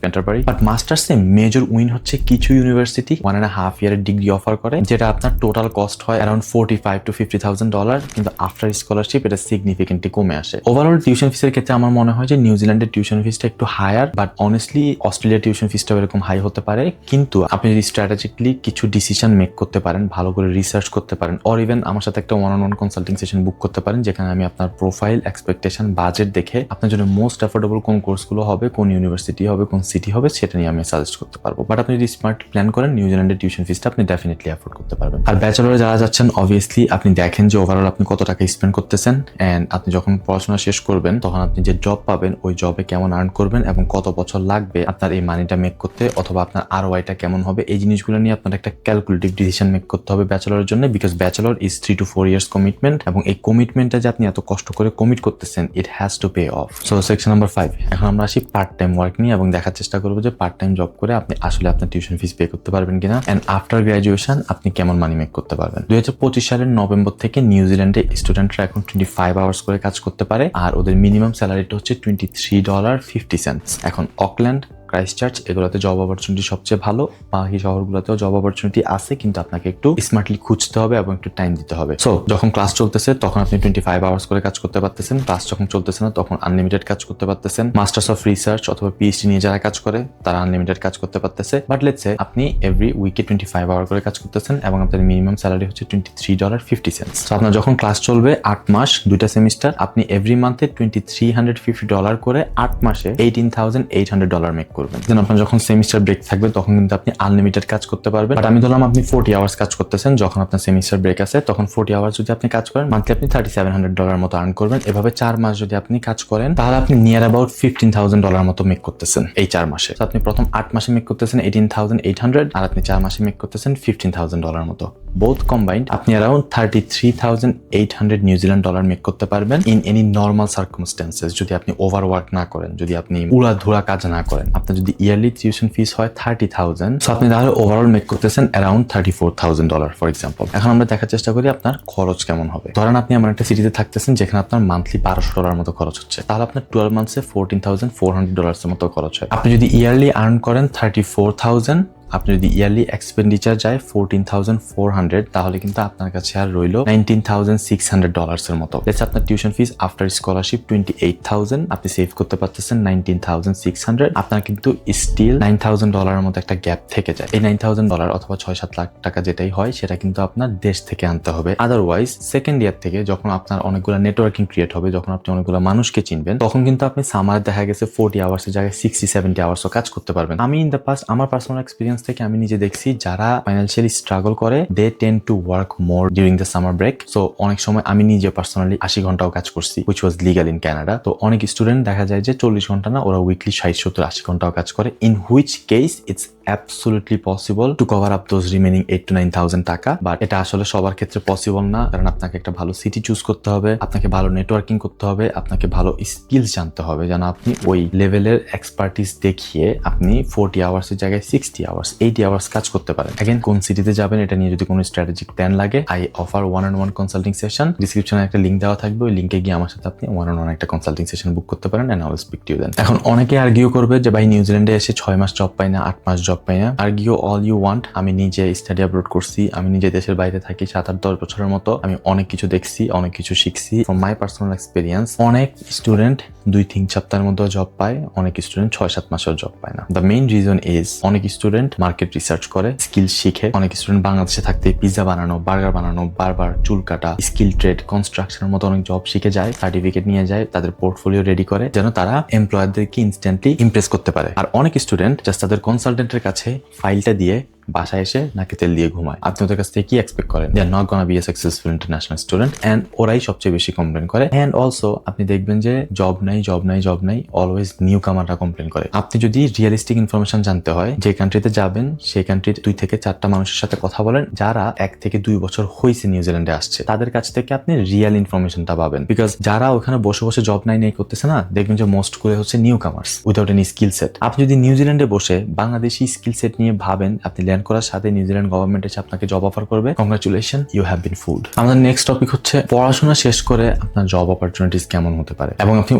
Canterbury. But মাস্টার্সে মেজর উইন হচ্ছে কিছু ইউনিভার্সিটি 1.5 ইয়ারের ডিগ্রি অফার করে, যেটা আপনার টোটাল কস্ট হয় অ্যারাউন্ড $45,000 to $50,000, কিন্তু আফটার স্কলারশিপ এটা সিগনিফিকেন্টলি কমে আসে। ওভারঅল টিউশন ফিসের ক্ষেত্রে আমার মনে হয় যে নিউজিল্যান্ডের টিউশন ফিসটা একটু হায়ার, বাট অনেস্টলি অস্ট্রেলিয়ার টিউশন ফিসটাও এরকম হাই হতে পারে। কিন্তু আপনি যদি স্ট্র্যাটেজিক্যালি কিছু ডিসিশন মেক করতে পারেন, ভালো করে রিসার্চ করতে পারেন, অর ইভেন আমার সাথে একটা ওয়ান কনসাল্টিং সেশন বুক করতে পারেন, যেখানে আমি আপনার প্রোফাইল, এক্সপেকটেশন, বাজেট দেখে আপনার জন্য মোস্ট অ্যাফোর্ডেবল কোন কোর্সগুলো হবে, কোন ইউনিভার্সিটি হবে, কোন সিটি হবে, সেটা নিয়ে আমি সাজেস্ট করতে পারবো। বাট আপনি যদি স্মার্ট প্ল্যান করেন, নিউজিল্যান্ডের টিউশন ফিসটা আপনি ডেফিনেটলি অ্যাফোর্ড করতে পারবেন। আর ব্যাচেলরে যারা যাচ্ছেন, অবভিয়াসলি আপনি দেখেন যে ওভারঅল আপনি কত টাকা স্পেন্ড করতেছেন, এন্ড আপনি যখন পড়াশোনা শেষ করবেন, তখন আপনি যে জব পাবেন, ওই জবে কেমন আর্ন করবেন এবং কত বছর লাগবে আপনার এই মানিটা মেক করতে, অথবা আপনার ROI-টা কেমন হবে, এই জিনিসগুলো নিয়ে আপনার একটা ক্যালকুলেটিভ ডিসিশন মেক করতে হবে ব্যাচেলরের জন্য, because bachelor is 3 to 4 years commitment, এবং এই কমিটমেন্টটা যে আপনি এত কষ্ট করে কমিট করতেছেন, it has to pay off. So section number 5, এখন আমরা আসি পার্ট টাইম ওয়ার্ক নিয়ে এবং দেখার চেষ্টা করবো যে পার্ট টাইম জব করে আপনি আসলে আপনার টিউশন ফিস পে করতে পারবেন কিনা, এন্ড আফটার গ্রাজুয়েশন আপনি কেমন মানি মেক করতে পারবেন। 2025 সালের নভেম্বর থেকে নিউজিল্যান্ডে স্টুডেন্টরা এখন 25 আওয়ার্স করে কাজ করতে পারে, আর ওদের মিনিমাম স্যালারিটা হচ্ছে $23.50। এখন অকল্যান্ড, ক্রাইস্টচার্চ এগুলোতে জব অপরচুনিটি সবচেয়ে ভালো, বাকি শহরগুলোতেও জব অপরচুনিটি আছে, কিন্তু আপনাকে একটু স্মার্টলি খুঁজতে হবে এবং একটু টাইম দিতে হবে। সো যখন ক্লাস চলতেছে তখন আপনি 25 আওয়ার্স করে কাজ করতে পারতেছেন, ক্লাস যখন চলতেছে না তখন আনলিমিটেড কাজ করতে পারতেছেন। মাস্টার্স অফ রিসার্চ অথবা PhD নিয়ে যারা কাজ করে তারা আনলিমিটেড কাজ করতে পারতেছে। বাট লেটস সে আপনি এভরি উইকে 25 আওয়ার করে কাজ করতেছেন এবং আপনার মিনিমাম স্যালারি হচ্ছে $23.50। সো আপনার যখন ক্লাস চলবে 8 মাস 2টা সেমিস্টার, আপনি এভরি মান্থে $2,350 করে 8 মাসে $18,800 মেক করবেন। দেন আপনার যখন সেমিস্টার ব্রেক থাকবে তখন কিন্তু আপনি আনলিমিটেড কাজ করতে পারবেন। বাট আমি ধরলাম আপনি 40 আওয়ার্স কাজ করতেছেন, যখন আপনার সেমিস্টার ব্রেক আছে তখন 40 আওয়ার্স যদি আপনি কাজ করেন মান্থলি আপনি $3700 মতো আর্ন করবেন। এভাবে 4 মাস যদি আপনি কাজ করেন তাহলে আপনি নিয়ার অ্যাবাউট $15,000 মতো মেক করতেছেন এই 4 মাসে। আপনি প্রথম 8 মাসে মেক করতেছেন 18,800 আর আপনি 4 মাসে মেক করতেছেন $15,000 মতো। বোথ কম্বাইন্ড আপনি অ্যারাউন্ড $33,800 নিউজিল্যান্ড ডলার মেক করতে পারবেন ইন এনি নর্মাল সার্কামস্টেন্সেস। যদি আপনি ওভারওয়ার্ক না করেন, যদি আপনি উড়াধুরা কাজ না করেন, আপনার যদি ইয়ারলি টিউশন ফিস হয় 30,000, সো আপনি তাহলে ওভারঅল মেক করতেছেন অ্যারাউন্ড $34,000 ফর এক্সাম্পল। এখন আমরা দেখার চেষ্টা করি আপনার খরচ কেমন হবে। ধরেন আপনি এমন একটা সিটিতে থাকতেছেন যেখানে আপনার মান্থলি $1200 মতো খরচ হচ্ছে, তাহলে আপনার 12 মান্থসে $14,400 মতো খরচ হয়। আপনি যদি ইয়ারলি আর্ন করেন 34,000, আপনি যদি ইয়ারলি এক্সপেন্ডিচার যায় 14,400, তাহলে কিন্তু আপনার কাছে আর রইল $19,600 এর মতো। আপনার টিউশন ফিস আফটার স্কলারশিপ 28,000, আপনি সেভ করতে পারতেছেন $19,600। আপনার কিন্তু স্টিল $9,000 এর মতো একটা গ্যাপ থেকে যায়। এই $9,000 অথবা 6-7 লাখ টাকা যেটাই হয় সেটা কিন্তু আপনার দেশ থেকে আনতে হবে। আদারওয়াইজ সেকেন্ড ইয়ার থেকে যখন আপনার অনেকগুলো নেটওয়ার্কিং ক্রিয়েট হবে, যখন আপনি অনেকগুলো মানুষকে চিনবেন, তখন কিন্তু আপনি সামারে দেখা গেছে 40 আওয়ার্সের জায়গায় 60-70 আওয়ার্সও কাজ করতে পারবেন। আমি ইন দ্য পাস্ট আমার পার্সোনাল এক্সপিরিয়েন্স থেকে আমি নিজে দেখছি যারা ফাইন্যান্সিয়ালি স্ট্রাগল করে they tend to work more during the summer break. So অনেক সময় আমি নিজে পার্সোনালি 80 ঘন্টাও কাজ করছি, which was legal in Canada। তো অনেক স্টুডেন্ট দেখা যায় যে 40 ঘন্টা না, ওরা উইকলি 60-70-80 ঘন্টাও কাজ করে, in which case it's absolutely possible to cover up those remaining 8,000 to 9,000 টাকা। বাট এটা আসলে সবার ক্ষেত্রে পসিবল না, কারণ আপনাকে একটা ভালো সিটি চুজ করতে হবে, আপনাকে ভালো নেটওয়ার্কিং করতে হবে, আপনাকে ভালো স্কিলস জানতে হবে যেন আপনি ওই লেভেলের এক্সপার্টিস দেখিয়ে আপনি 40 আওয়ার্সের জায়গায় 60 আওয়ার্স 80 আওয়ার্স কাজ করতে পারেন। এগেন কোন সিটিতে যাবেন এটা নিয়ে যদি কোনো স্ট্র্যাটেজিক প্ল্যান লাগে, I offer 1-on-1 consulting session. ডিসক্রিপশনে একটা লিঙ্ক দেওয়া থাকবে, ওই লিঙ্কে গিয়ে আমার সাথে আপনি 1-on-1 একটা কনসাল্টিং সেশন বুক করতে পারেন and I will speak to you then. এখন অনেকে আর্গিউ করবে যে ভাই নিউজিল্যান্ডে এসে 6 মাস জব পাই না, 8 মাস জব পাই না। Argue all you want. আমি নিজে স্টাডি অ্যাব্রোড করছি, আমি নিজে দেশের বাইরে থাকি 7-8-10 বছরের মতো। আমি অনেক কিছু দেখছি, অনেক কিছু শিখছি। ফ্রম মাই পার্সোনাল এক্সপিরিয়েন্স অনেক স্টুডেন্ট 2-3 সপ্তাহের মধ্যে জব পায়, অনেক স্টুডেন্ট 6-7 মাসেও জব পায় না। দ্য মেইন রিজন ইজ অনেক স্টুডেন্ট মার্কেট রিসার্চ করে, স্কিল শিখে। অনেক স্টুডেন্ট বাংলাদেশে থাকতে পিৎজা বানানো, বার্গার বানানো, বারবার চুল কাটা, স্কিল ট্রেড, কনস্ট্রাকশনের মতো অনেক জব শিখে যায়, সার্টিফিকেট নিয়ে যায়, তাদের পোর্টফোলিও রেডি করে যেন তারা এমপ্লয়ারদেরকে ইনস্ট্যান্টলি ইমপ্রেস করতে পারে। আর অনেক স্টুডেন্ট জাস্ট তাদের কনসালটেন্টের কাছে ফাইলটা দিয়ে বাসায় এসে নাকে তেল দিয়ে ঘুমায়। আপনি ওদের কাছ থেকে কি এক্সপেক্ট করেন? They are not gonna be a successful international student, and ওরাই সবচেয়ে বেশি কমপ্লেন করে। এন্ড অলসো আপনি দেখবেন যে জব নাই অলওয়েজ নিউ কামাররা কমপ্লেন করে। আপনি যদি রিয়েলিস্টিক ইনফরমেশন জানতে হয়, যে কান্ট্রিতে যাবেন সেই কান্ট্রির 2 থেকে 4টা মানুষের সাথে কথা বলেন যারা 1 থেকে 2 বছর হয়েছে নিউজিল্যান্ডে আসছে, তাদের কাছ থেকে আপনি রিয়েল ইনফরমেশনটা পাবেন। বিকজ যারা ওখানে বসে বসে জব নাই করতেছে না, দেখবেন যে মোস্ট করে হচ্ছে new কামার্স without any skill set. আপনি যদি নিউজিল্যান্ডে বসে বাংলাদেশি স্কিল সেট নিয়ে ভাবেন আপনি ল্যান্ড করার সাথে নিউজিল্যান্ড গভর্নমেন্ট এসে আপনাকে জব অফার করবে, congratulation, you have been fooled. আমাদের নেক্সট টপিক হচ্ছে পড়াশোনা শেষ করে আপনার জব অপরচুনিটিস কেমন হতে পারে এবং আপনি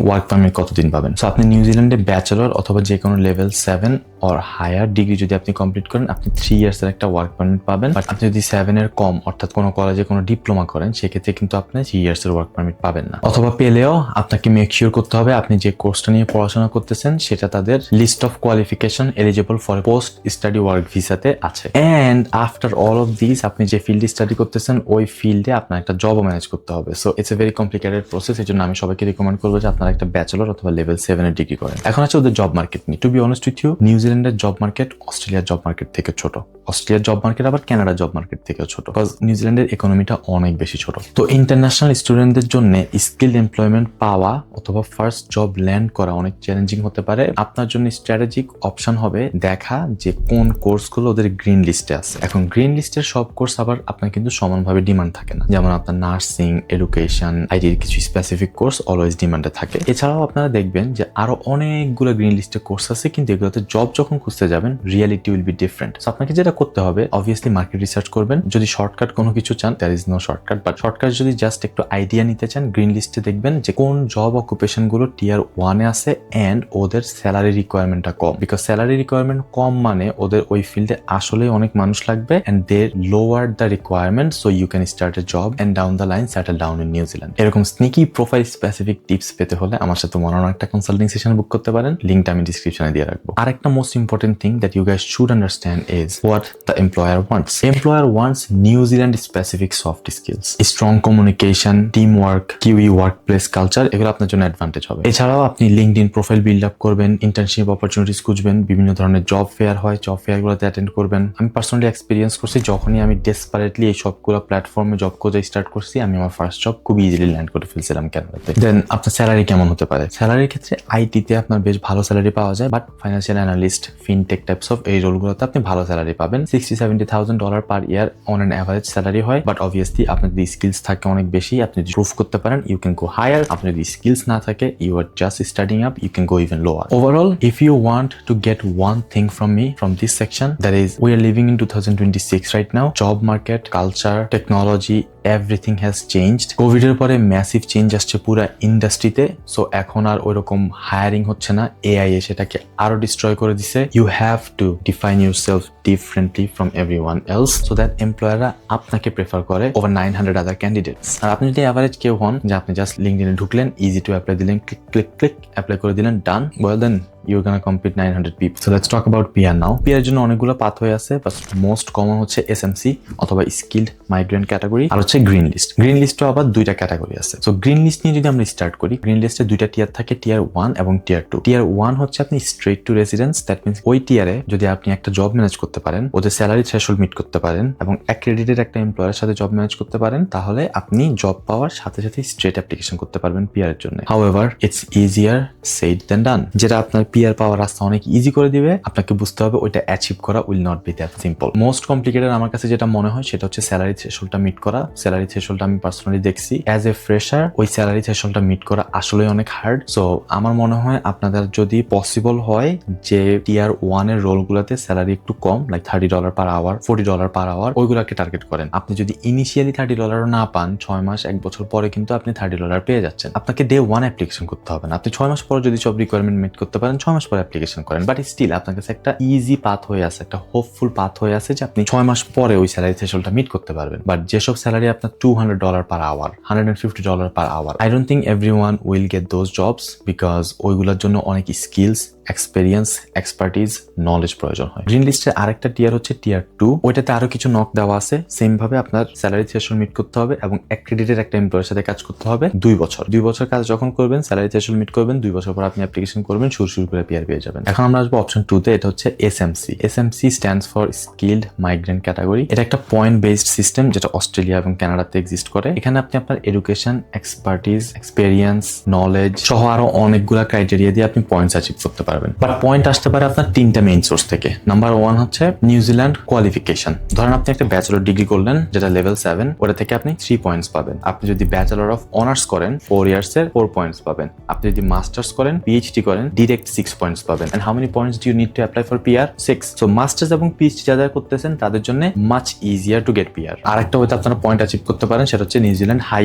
ওয়ার্ক পারমিট কতদিন পাবেন। সো আপনি নিউজিল্যান্ডে ব্যাচেলর অথবা যে কোনো লেভেল 7 অর হায়ার ডিগ্রি যদি আপনি কমপ্লিট করেন আপনি 3 ইয়ার্স এর একটা ওয়ার্ক পারমিট পাবেন। বাট আপনি যদি 7 এর কম অর্থাৎ কোনো কলেজে কোনো ডিপ্লোমা করেন সেক্ষেত্রে কিন্তু আপনি 3 ইয়ার্স এর ওয়ার্ক পারমিট পাবেন না, অথবা পেলেও আপনাকে মেক শিওর করতে হবে আপনি যে কোর্সটা নিয়ে পড়াশোনা করতেছেন সেটা তাদের list of qualification eligible for post study work ভিসাতে আছে। And after all of this আপনি যে ফিল্ডে স্টাডি করতেছেন ওই ফিল্ডে আপনার একটা জবও ম্যানেজ করতে হবে। So it's a very complicated process. এই জন্য আমি সবাইকে রিকমেন্ড করবো যে আপনারা একটা ব্যাচেলর অথবা লেভেল 7 এর ডিগ্রি করেন। এখন আছে ওদের জব মার্কেট নিয়ে। To be honest with you, নিউজিল্যান্ডের জব মার্কেট অস্ট্রেলিয়ার জব মার্কেট থেকে ছোট, অস্ট্রেলিয়ার জব মার্কেট আবার কানাডার জব মার্কেট থেকেও ছোট, বিকজ নিউজিল্যান্ডের ইকোনমিটা অনেক বেশি ছোট। তো ইন্টারন্যাশনাল স্টুডেন্টদের জন্য স্কিল এমপ্লয়মেন্ট পাওয়া অথবা ফার্স্ট জব ল্যান্ড করা অনেক চ্যালেঞ্জিং হতে পারে। আপনার জন্য স্ট্র্যাটেজিক অপশন হবে দেখা যে কোন কোর্সগুলো ওদের গ্রিন লিস্টে আছে। এখন গ্রিন লিস্টের সব কোর্স আবার আপনার কিন্তু সমানভাবে ডিমান্ড থাকে না, যেমন আপনার নার্সিং, এডুকেশন, আইটির কিছু স্পেসিফিক কোর্স অলওয়েজ ডিমান্ডে থাকে। এছাড়াও আপনারা দেখবেন যে আরো অনেকগুলো গ্রিন লিস্টে কোর্স আছে, কিন্তু এগুলোতে জব যখন খুঁজতে যাবেন reality will be different. So আপনাকে যেটা করতে হবে অবভিয়াসলি মার্কেট রিসার্চ করবেন। যদি শর্টকাট কোনো কিছু চান there is no shortcut, but shortcut যদি জাস্ট একটু আইডিয়া নিতে চান গ্রিন লিস্টে দেখবেন যে কোন জব অকুপেশন গুলো টিয়ার 1 এ আছে এন্ড ওদের স্যালারি রিকোয়ারমেন্টটা কম। বিকজ স্যালারি রিকোয়ারমেন্ট কম মানে ওদের ওই ফিল্ডে আসলে অনেক মানুষ লাগবে and they lower the requirement so you can start a job and down the line settle down in New Zealand. এরকম স্নিকি প্রোফাইল স্পেসিফিক টিপস পেতে হলে আমার সাথে একটা কনসাল্টিং সেশন বুক করতে পারেন, লিঙ্কটা আমি ডিসক্রিপশনে দিয়ে রাখবো। আর একটা most most important thing that you guys should understand is what the employer wants. Employer wants New Zealand specific soft skills, strong communication, teamwork, QE workplace culture, এগুলো আপনার জন্য অ্যাডভান্টেজ হবে। এছাড়াও আপনি লিঙ্কডইন প্রোফাইল বিল্ড আপ করবেন, internship opportunities খুঁজবেন, বিভিন্ন ধরনের জব ফেয়ার হয়, জব ফেয়ারগুলোতে অ্যাটেন্ড করবেন। আমি পার্সোনালি এক্সপিরিয়েন্স করছি, যখনই আমি ডেসপারেটলি এই সবগুলো প্ল্যাটফর্মে জব খোঁজা স্টার্ট করছি, আমি আমার ফার্স্ট জব খুব ইজিলি ল্যান্ড করে ফেলছিলাম ক্যানাডাতে। দেন আপনার স্যালারি কেমন হতে পারে? স্যালারির ক্ষেত্রে আইটিতে আপনার বেশ ভালো স্যালারি পাওয়া যায়, but financial analyst, fintech types of এই রোলগুলোতে আপনি ভালো স্যালারি পাবেন। $60,000-70,000 per year on an average salary হয়, বাট অবভিয়াসলি আপনার যদি স্কিলস থাকে অনেক বেশি, আপনি যদি প্রুভ করতে পারেন, ইউ ক্যান গো হায়ার। আপনার যদি স্কিলস না থাকে, you are just starting up, you can go even lower. Overall, if you want to get one thing from me from this section, that is, we are living in 2026 right now. Job market, culture, technology, everything has changed. Covid এর পরে massive change আসছে পুরো ইন্ডাস্ট্রিতে। So এখন আর ওইরকম hiring হচ্ছে না, AI সেটাকে আরো ডিস্ট্রয় করে দিছে। You have to define yourself differently from everyone else so that এমপ্লয়াররা আপনাকে প্রেফার করে ওভার 900 আদার ক্যান্ডিডেটস। আর আপনি যদি অ্যাভারেজ কেউ হন যে আপনি জাস্ট লিঙ্কডইনে ঢুকলেন, ইজি টু অ্যাপ্লাই দিলেন, ক্লিক ক্লিক ক্লিক অ্যাপ্লাই করে দিলেন, done, well then you're gonna compete 900 people. So let's talk about PR now. PR এর জন্য অনেকগুলো পাথওয়ে আছে, বাট মোস্ট কমন হচ্ছে SMC অথবা স্কিলড মাইগ্রেন্ট ক্যাটাগরি, আর হচ্ছে গ্রিন লিস্ট। গ্রিন লিস্টও আবার দুইটা ক্যাটাগরি আছে। সো গ্রিন লিস্ট নিয়ে যদি আমরা স্টার্ট করি, গ্রিন লিস্টে দুইটা টিয়ার থাকে, টিয়ার 1 এবং টিয়ার 2। টিয়ার 1 হচ্ছে আপনি straight to residence, that means ওই টিয়ারে যদি আপনি একটা জব ম্যানেজ করতে পারেন, ওদের স্যালারি থ্রেশহোল্ড মিট করতে পারেন এবং অ্যাক্রেডিটেড একটা এমপ্লয়ারের সাথে জব ম্যানেজ করতে পারেন, তাহলে আপনি জব পাওয়ার সাথে সাথে স্ট্রেট অ্যাপ্লিকেশন করতে পারবেন PR এর জন্য। However it's easier said than done. যেটা আপনার PR পাওয়ার রাস্তা অনেক ইজি করে দিবে, আপনাকে বুঝতে হবে ওইটা অ্যাচিভ করা will not be that simple. Most complicated আমার কাছে যেটা মনে হয় সেটা হচ্ছে স্যালারি থ্রেশহোল্ডটা মিট করা। স্যালারি থ্রেশহোল্ডটা আমি পার্সোনালি দেখছি অ্যাজ এ ফ্রেশার, ওই স্যালারি থ্রেশহোল্ডটা মিট করা আসলে অনেক হার্ড। সো আমার মনে হয় আপনাদের যদি পসিবল হয় যে টিয়ার 1 এর রোলগুলোতে স্যালারি একটু কম, like $30 per hour, $40 per hour, ওইগুলোকে টার্গেট করেন। আপনি যদি ইনিশিয়ালি $30 না পান, 6 মাস 1 বছর পরে কিন্তু আপনি $30 পেয়ে যাচ্ছেন। আপনাকে ডে 1 অ্যাপ্লিকেশন করতে হবে না। আপনি 6 মাস পরে যদি সব রিকোয়ারমেন্ট মিট করতে পারেন, 6 মাস পরে অ্যাপ্লিকেশন করেন, বাট স্টিল আপনার কাছে একটা ইজি পাথ হয়ে আছে, একটা হোপফুল পাথ হয়ে আছে যে আপনি 6 মাস পরে ওই স্যালারি থ্রেশহোল্ডটা মিট করতে পারবেন। বাট যেসব স্যালারি আপনার $200 per hour, $150 per hour, I don't think everyone will get those jobs, because ওইগুলোর জন্য অনেক স্কিলস, এক্সপেরিয়েন্স, এক্সপার্টিজ, নলেজ প্রয়োজন হয়। গ্রিন লিস্টের আরেকটা টিয়ার হচ্ছে টিয়ার 2, ওইটাতে আরো কিছু নক দেওয়া আছে। সেম ভাবে আপনার স্যালারি থ্রেশহোল্ড মিট করতে হবে এবং অ্যাক্রেডিটেড একটা এমপ্লয়ের সাথে কাজ করতে হবে 2 বছর। 2 বছর কাজ যখন করবেন, স্যালারি থ্রেশহোল্ড মিট করবেন, 2 বছর পর আপনি অ্যাপ্লিকেশন করবেন, শুরু করে PR পেয়ে যাবেন। এখন আমরা আসবো অপশন 2 তে, এটা হচ্ছে SMC। SMC stands for skilled migrant category. এটা একটা পয়েন্ট বেসড সিস্টেম যেটা অস্ট্রেলিয়া এবং কানাডাতে এক্সিস্ট করে। এখানে আপনি আপনার এডুকেশন, এক্সপার্টিজ, এক্সপেরিয়েন্স, নলেজ সহ আরো অনেকগুলা ক্রাইটেরিয়া দিয়ে আপনি পয়েন্টস অ্যাচিভ করতে পারবেন। বাট পয়েন্ট আসতে পারে আপনার 3টা মেইন সোর্স থেকে। নাম্বার 1 হচ্ছে নিউজিল্যান্ড কোয়ালিফিকেশন। ধরেন আপনি একটা ব্যাচেলর ডিগ্রি করলেন যেটা লেভেল 7, ওটা থেকে আপনি 3 পয়েন্টস পাবেন। আপনি যদি ব্যাচেলর অফ অনার্স করেন 4 ইয়ার্স এর 4 পয়েন্টস পাবেন। আপনি যদি মাস্টার্স করেন, PhD করেন, ডিরেক্ট 6 পয়েন্টস পাবেন। And how many points do you need to apply for PR? 6। So masters এবং PhD যারা করতেছেন তাদের জন্য much easier to get PR। আরেকটা হয়তো আপনারা পয়েন্ট অ্যাচিভ করতে পারেন, সেটা হচ্ছে নিউজিল্যান্ড হাই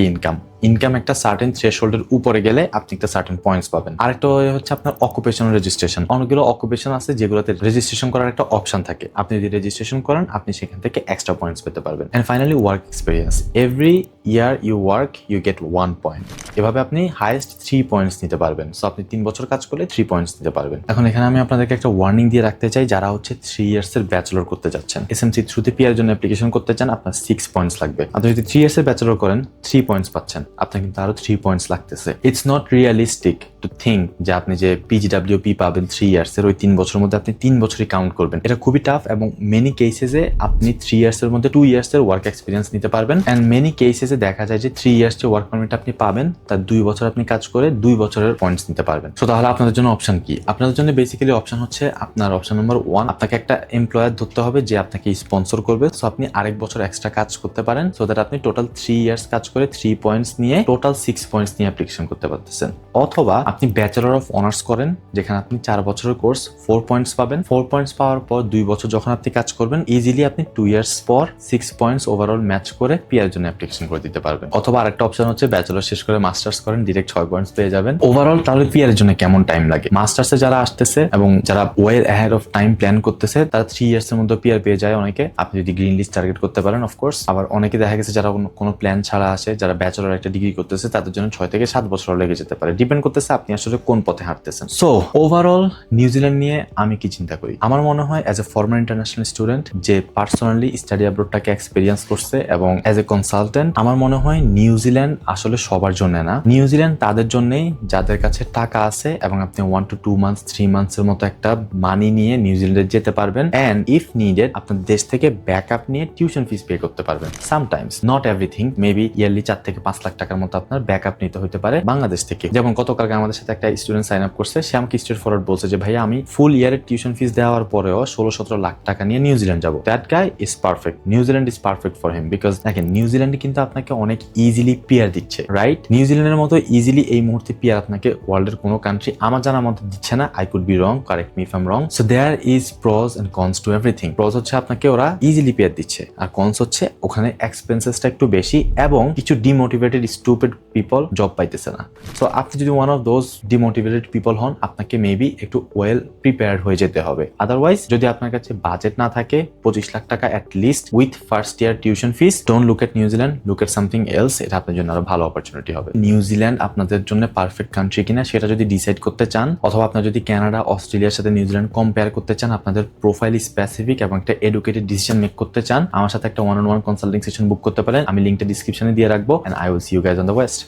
ইনকাম একটা সার্টেন থ্রেশহোল্ডের উপরে গেলে আপনি একটা সার্টেন পয়েন্টস পাবেন। আরেকটা হচ্ছে আপনার অকুপেশনাল রেজিস্ট্রেশন। অনেকগুলো অকুপেশন আছে যেগুলোতে রেজিস্ট্রেশন করার একটা অপশন থাকে, আপনি যদি রেজিস্ট্রেশন করেন আপনি সেখান থেকে এক্সট্রা পয়েন্টস পেতে পারবেন। And finally work experience. Every year you work you get 1 point. এভাবে আপনি হাইয়েস্ট 3 পয়েন্টস নিতে পারবেন। সো আপনি 3 বছর কাজ করলে 3 পয়েন্টস নিতে পারবেন। এখন এখানে আমি আপনাদেরকে একটা ওয়ার্নিং দিয়ে রাখতে চাই, যারা হচ্ছে 3 ইয়ার্স এর ব্যাচেলর করতে যাচ্ছেন, SMC থ্রুতে PR এর জন্য অ্যাপ্লিকেশন করতে চান, আপনার 6 পয়েন্টস লাগবে। আপনি যদি 3 ইয়ার্স এর ব্যাচেলর করেন 3 পয়েন্টস পাচ্ছেন, আপনার কিন্তু আরো 3 পয়েন্টস লাগতেছে। It's not realistic to think যে আপনি যে PGWP পাবেন 3 ইয়ার্স এর, ওই 3 বছরের মধ্যে আপনি 3 বছরই কাউন্ট করবেন। এটা খুবই টাফ এবং মেনি কেসেসে আপনি 3 ইয়ার্স এর মধ্যে 2 ইয়ার্স এর ওয়ার্ক এক্সপিরিয়েন্স নিতে পারবেন। এন্ড মেনি কেসেসে দেখা যায় যে 3 ইয়ার্স যে ওয়ার্ক পারমিট আপনি পাবেন তার 2 বছর আপনি কাজ করে 2 বছরের পয়েন্টস নিতে পারবেন। সো তাহলে আপনাদের জন্য অপশন কি? আপনাদের জন্য বেসিক্যালি অপশন হচ্ছে আপনার অপশন নাম্বার 1, আপনাকে একটা এমপ্লয়ার ধরতে হবে যে আপনাকে স্পন্সর করবে। সো আপনি আরেক বছর এক্সট্রা কাজ করতে পারেন, সো দ্যাট আপনি টোটাল 3 ইয়ার্স কাজ করে 3 পয়েন্টস নিয়ে টোটাল 6 পয়েন্টস নিয়ে অ্যাপ্লিকেশন করতে পারতেছেন। অথবা আপনি ব্যাচেলর অফ অনার্স করেন, যেখানে আপনি 4 বছরের কোর্স 4 পয়েন্টস পাবেন। 4 পয়েন্টস পাওয়ার পর 2 বছর যখন আপনি কাজ করবেন, ইজিলি আপনি 2 ইয়ার্স পর 6 পয়েন্টস ওভারঅল ম্যাচ করে PR এর জন্য অ্যাপ্লিকেশন করে দিতে পারবেন। অথবা আরেকটা অপশন হচ্ছে ব্যাচেলর শেষ করে মাস্টার্স করেন, ডিরেক্ট 6 পয়েন্টস পেয়ে যাবেন। ওভারঅল তাহলে পিআর এর জন্য কেমন টাইম লাগে? মাস্টার্সে যারা আসতেছে এবং যারা well ahead of time plan করতেছে তারা 3 ইয়ার্স এর মধ্যে পিআর পেয়ে যায় অনেকে, আপনি যদি গ্রিন লিস্ট টার্গেট করতে পারেন অফকোর্স। আবার অনেকে দেখা গেছে যারা কোনো প্ল্যান ছাড়া আসে, যারা ব্যাচেলর একটা ডিগ্রি করতেছে, তাদের জন্য 6 থেকে 7 বছর লেগে যেতে পারে, ডিপেন্ড করতেছে আপনি আসলে কোন পথে হাঁটতেছেন। সো ওভারঅল নিউজিল্যান্ড নিয়ে আমি কি চিন্তা করি? আমার মনে হয় as a former international student যে পার্সোনালি স্টাডি অ্যাব্রোডটাকে এক্সপেরিয়েন্স করছে এবং অ্যাজ এ কনসালটেন্ট, আমার মনে হয় নিউজিল্যান্ড আসলে সবার জন্য না। নিউজিল্যান্ড তাদের জন্যই যাদের কাছে টাকা আছে এবং আপনি 1 to 2 months 3 months এর মতো একটা মানি নিয়ে নিউজিল্যান্ডে যেতে পারবেন, এন্ড ইফ নিডেড আপনার দেশ থেকে ব্যাকআপ নিয়ে টিউশন ফিস পে করতে পারবেন। Sometimes, not everything, maybe yearly 4 থেকে 5 লাখ টাকার মতো আপনার ব্যাকআপ নিতে হতে পারে বাংলাদেশ থেকে। যেমন গতকালকে আমাদের সাথে একটা স্টুডেন্ট সাইন আপ করছে, সে আমাকে স্ট্রেট ফরওয়ার্ড বলছে যে ভাইয়া আমি ফুল ইয়ারের টিউশন ফিস দেওয়ার পরেও 16-17 লাখ টাকা নিয়ে নিউজিল্যান্ড যাবো। That guy is perfect, New Zealand is perfect for him, because দেখেন নিউজিল্যান্ডে কিন্তু আপনাকে অনেক ইজিলি পিআর দিচ্ছে, রাইট? নিউজিল্যান্ডের মতো ইজিলি এই মুহূর্তে পিআর আপনাকে ওয়ার্ল্ডের কোনো কান্ট্রি আমার জানার মতো দিচ্ছে না। I could be wrong, correct me if I am wrong. So there is pros and cons to everything. Pros হচ্ছে আপনাকে ওরা ইজিলি পিআর দিচ্ছে, আর কনস হচ্ছে ওখানে এক্সপেন্সেসটা একটু বেশি এবং কিছু ডিমোটিভেটেড স্টুপিড পিপল জব পাইতেছে না। সো আপনি যদি one of those demotivated people হন, আপনাকে মেবি একটু ওয়েল প্রিপেয়ার্ড হয়ে যেতে হবে। আদারওয়াইজ যদি আপনার কাছে বাজেট না থাকে 25 লাখ টাকা at least with first year tuition fees, don't look at New Zealand, look at something else. এটা আপনার জন্য আরো ভালো অপরচুনিটি হবে। নিউজিল্যান্ড আপনাদের জন্য পারফেক্ট কান্ট্রি কিনা সেটা যদি ডিসাইড করতে চান, অথবা আপনার যদি কানাডা অস্ট্রেলিয়ার সাথে নিউজিল্যান্ড কম্পেয়ার করতে চান, আপনাদের প্রোফাইল স্পেসিফিক এবং একটা এডুকেটেড ডিসিশন মেক করতে চান, আমার সাথে একটা 1-on-1 কনসাল্টিং সেশন বুক করতে পারেন। আমি লিঙ্কটা ডিসক্রিপশনে দিয়ে রাখবো, and I will see you guys on the West.